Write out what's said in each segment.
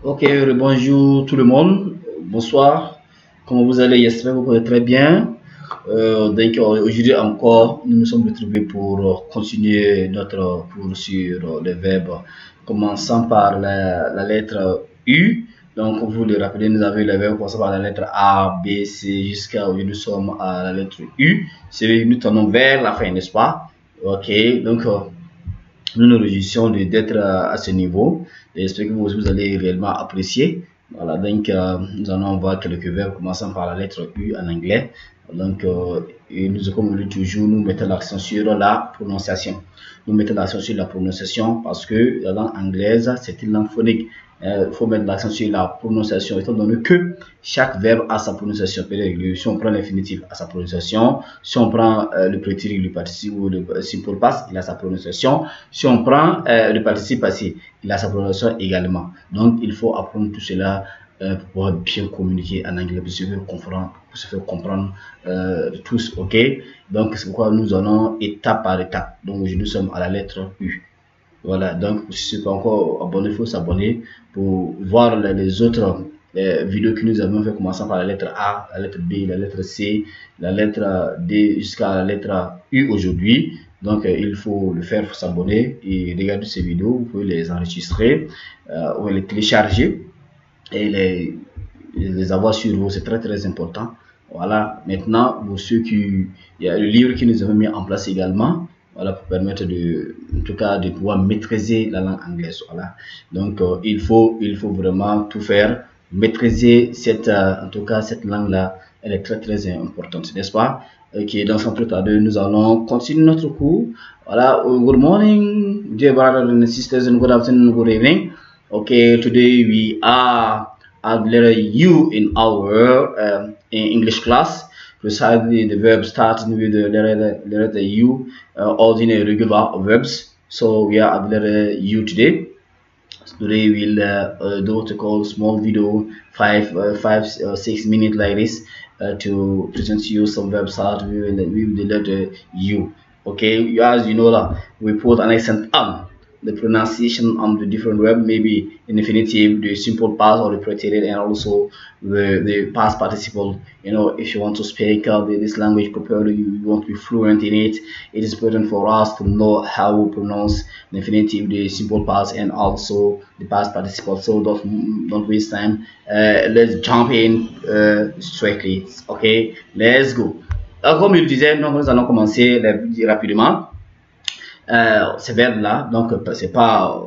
Ok, bonjour tout le monde. Bonsoir. Comment vous allez? J'espère que vous allez très bien. Aujourd'hui encore, nous nous sommes retrouvés pour continuer notre cours sur les verbes, commençant par la lettre U. Donc, vous le rappelez, nous avons les verbes commençant par la lettre A, B, C, jusqu'à aujourd'hui nous sommes à la lettre U. Nous tournons vers la fin, n'est-ce pas? Ok, donc nous nous réjouissons d'être à ce niveau. J'espère que vous allez réellement apprécier. Voilà, donc nous allons voir quelques verbes commençant par la lettre U en anglais. Donc, comme on dit toujours, nous mettons l'accent sur la prononciation. Nous mettons l'accent sur la prononciation parce que la langue anglaise, c'est une langue phonique. Il faut mettre l'accent sur la prononciation, étant donné que chaque verbe a sa prononciation. Si on prend l'infinitif, à sa prononciation. Si on prend le prétérit, le participe ou le simple past, il a sa prononciation. Si on prend le participe passé, il a sa prononciation également. Donc, il faut apprendre tout cela pour pouvoir bien communiquer en anglais, pour se faire comprendre tous, ok? Donc, c'est pourquoi nous allons étape par étape. Donc, aujourd'hui, nous sommes à la lettre U. Voilà, donc si ce n'est pas encore abonné, il faut s'abonner pour voir les autres vidéos que nous avons fait, commençant par la lettre A, la lettre B, la lettre C, la lettre D jusqu'à la lettre U aujourd'hui. Donc il faut le faire, il faut s'abonner et regarder ces vidéos. Vous pouvez les enregistrer ou les télécharger et les avoir sur vous, c'est très important. Voilà, maintenant pour ceux il y a le livre que nous avons mis en place également. Voilà, pour permettre en tout cas de pouvoir maîtriser la langue anglaise. Voilà, donc il faut vraiment tout faire, maîtriser en tout cas cette langue là, elle est très importante, n'est-ce pas? Ok, donc sans plus tarder, nous allons continuer notre cours. Voilà, good morning, dear brothers and sisters, and good afternoon, good evening. Okay, today we are at letter U in our in English class. Precisely the verb starting with the letter U, ordinary regular verbs. So we are at letter U today. Today we'll do what we call small video, 6 minutes like this, to present to you some verbs start with the letter U. Okay, as you know that we put an accent on the pronunciation on the different verb, maybe infinitive, the simple past or the preterite, and also the past participle. You know, if you want to speak this language properly, you want to be fluent in it. It is important for us to know how we pronounce the infinitive, the simple past, and also the past participle. So don't waste time. Let's jump in straightly. Okay, let's go. Alors, comme je le disais, nous allons commencer rapidement. Ces verbes-là, donc c'est pas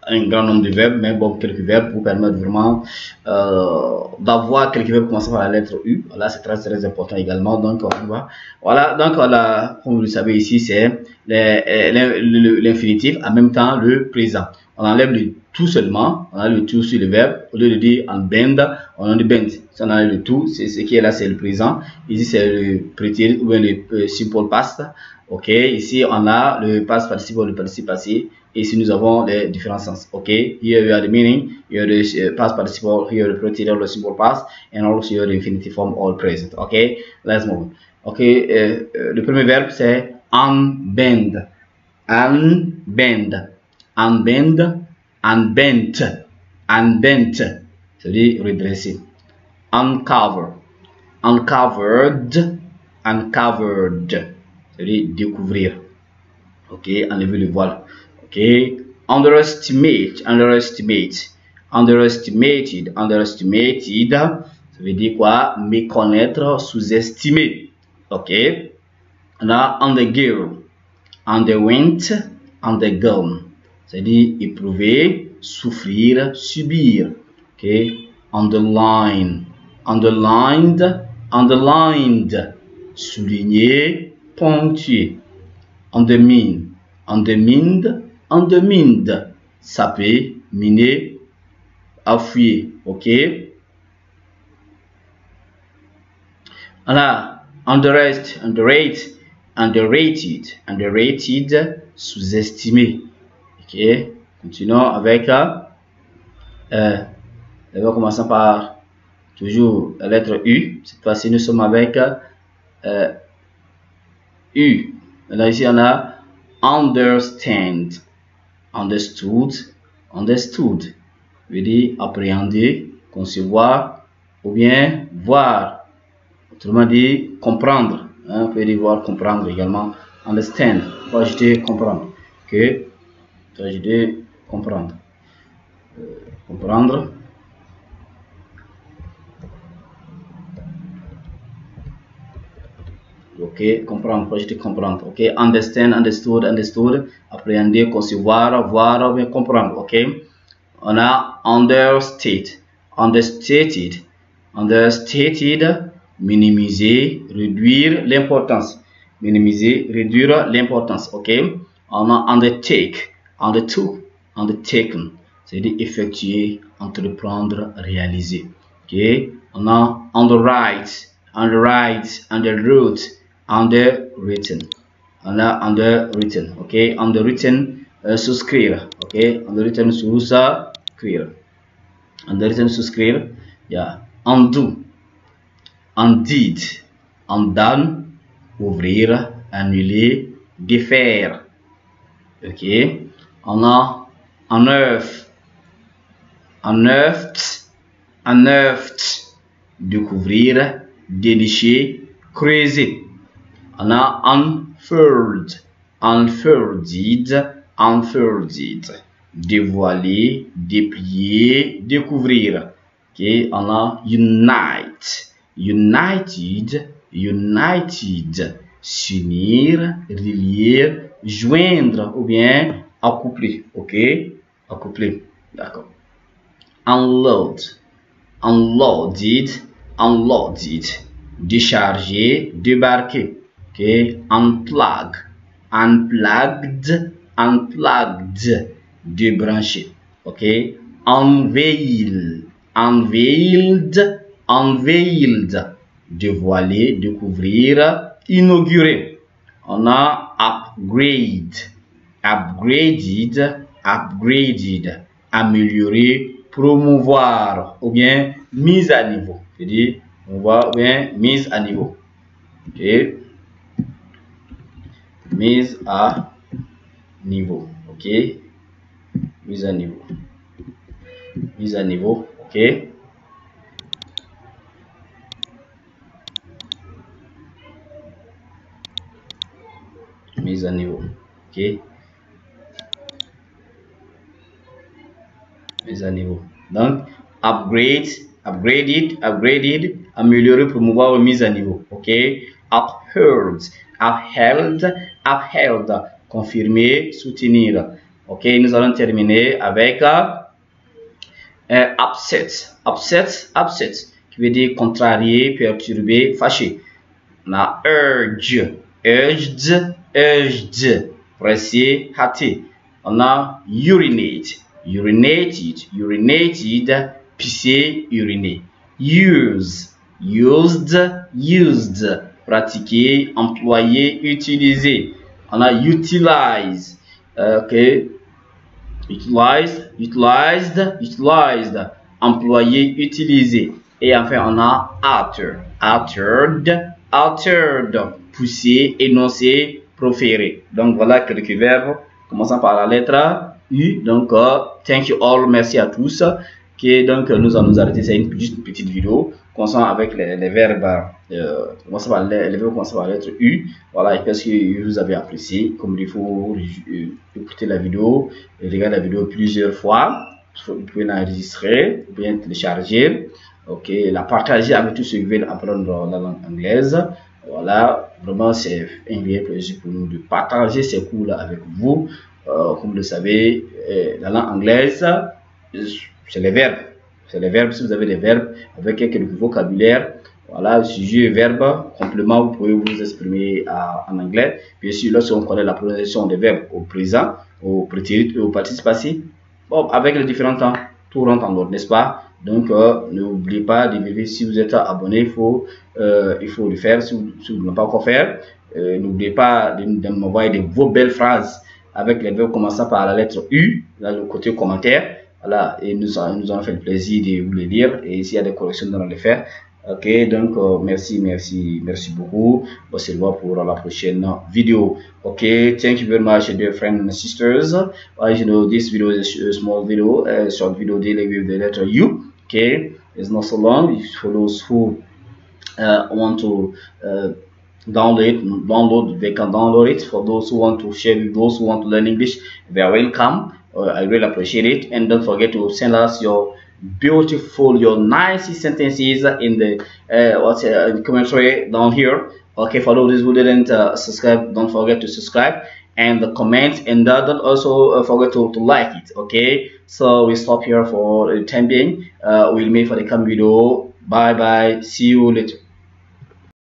un grand nombre de verbes, mais bon, quelques verbes pour permettre vraiment d'avoir quelques verbes commençant par la lettre U. Voilà, c'est très important également. Donc, on va. Voilà, donc là, comme vous le savez ici, c'est l'infinitif, en même temps le présent. On enlève le tout seulement, on enlève le tout sur le verbe. Au lieu de dire en bend, on en dit bend. Si on enlève le tout, c'est ce qui est là, c'est le présent. Ici, c'est le prétérit ou bien le simple past. Ok, ici on a le past participe ou le participe passé. Et ici nous avons les différents sens. Ok, here you have the meaning, here the past participle, here the preterite, the simple past, and also here the infinitive form all present. Ok, let's move on. Ok, le premier verbe c'est unbend, unbend, unbend, unbent, unbent, c'est-à-dire redresser. Uncover, uncovered, uncovered, c'est-à-dire découvrir. Ok, enlever le voile. Ok, underestimate, underestimate, underestimated, underestimated, ça veut dire quoi? Méconnaître, sous-estimer. Ok, on a undergo, underwent, undergone, c'est-à-dire éprouver, souffrir, subir. Ok, underline, underlined, underlined, souligner, ponctuer. Undermine, undermined, undermined, saper, miner, appuyer. Ok. Voilà, underrate, underrate, underrated, underrated, sous-estimé. Ok. Continuons avec commençons par toujours la lettre U. Cette fois-ci, nous sommes avec U. Maintenant ici on a understand, understood, understood. veut dire appréhender, concevoir ou bien voir. Autrement dit, comprendre. Hein, on peut dire voir, comprendre également. Understand. On va ajouter comprendre. Ok. On va ajouter comprendre. Comprendre. Ok, comprendre, on va ajouter comprendre. Ok, understand, understood, understood. Appréhender, concevoir, voir, ou bien comprendre. Ok. On a understate, understated, understated, minimiser, réduire l'importance, minimiser, réduire l'importance, ok. On a undertake, undertook, undertaken, c'est-à-dire effectuer, entreprendre, réaliser, ok. On a underwrite, underwrite, underwrote, underwritten, on a underwritten, ok. Underwritten, souscrire, ok. Underwritten, souscrire, underwritten, souscrire, yeah. Undo, undid, undone, ouvrir, annuler, défaire, ok. On a unearth, unearthed, unearthed, découvrir, dénicher, creuser. On a unfurled, unfolded, unfolded, dévoiler, déplier, découvrir. Ok, on a unite, united, united, s'unir, relier, joindre ou bien accoupler. Ok, accoupler. D'accord. Unload, unloaded, unloaded, décharger, débarquer. Okay, unplug, unplugged, unplugged, débrancher. Ok, unveil, unveiled, unveiled, dévoiler, découvrir, inaugurer. On a upgrade, upgraded, upgraded, améliorer, promouvoir ou bien mise à niveau. C'est-à-dire, on voit bien mise à niveau. Ok. Mise à niveau, ok. Mise à niveau, mise à niveau, ok. Mise à niveau, ok. Mise à niveau. Donc, upgrade, upgraded, upgraded, améliorer, promouvoir, mise à niveau, ok. Upheld, upheld, upheld, confirmer, soutenir. Ok, nous allons terminer avec upset, upset, upset, qui veut dire contrarier, perturber, fâcher. On a urge, urged, urged, presser, hâter. On a urinate, urinated, urinated, pisser, uriner. Use, used, used, pratiquer, employer, utiliser. On a utilize, ok. Utilize, utilized, utilized, employé, utilisé. Et enfin, on a alter, altered, altered, pousser, énoncer, proférer. Donc, voilà quelques verbes, commençant par la lettre U. Donc, thank you all, merci à tous. Okay, donc, nous allons nous arrêter, c'est juste une petite vidéo, commençant avec les verbes, commençant par les verbes commençant par la lettre U. Voilà, et parce que vous avez apprécié, comme il faut écouter la vidéo, et regarder la vidéo plusieurs fois, vous pouvez l'enregistrer, ou bien télécharger, ok, la partager avec tous ceux qui veulent apprendre la langue anglaise. Voilà, vraiment c'est un réel plaisir pour nous de partager ces cours-là avec vous. Comme vous le savez, la langue anglaise, c'est les verbes. C'est les verbes. Si vous avez des verbes avec quelques vocabulaire, voilà, sujet, verbe, complément, vous pouvez vous exprimer en anglais. Bien sûr, lorsqu'on connaît la prononciation des verbes au présent, au prétérit et au participe passé, bon, avec les différents temps, tout rentre en ordre, n'est-ce pas? Donc, n'oubliez pas de vérifier si vous êtes abonné, il faut le faire. Si vous ne l'avez pas encore fait, n'oubliez pas de m'envoyer vos belles phrases avec les verbes commençant par la lettre U, dans le côté commentaire. Voilà, et nous allons faire le plaisir de vous les lire. Et s'il y a des corrections, nous allons les faire. Ok, donc merci beaucoup. On se voit pour la prochaine vidéo. Ok, thank you very much, dear friends and sisters. As you know, this video is a small video, a short video dealing with the letter U. Okay, it's not so long. For those who want to download, they can download it. For those who want to share with those who want to learn English, they are welcome. I really appreciate it. And don't forget to send us your beautiful, your nice sentences in the commentary down here. Okay, for those who didn't subscribe, don't forget to subscribe and the comment, and don't also forget to like it. Okay, so we stop here for the time being. We'll meet for the coming video. Bye bye, see you later.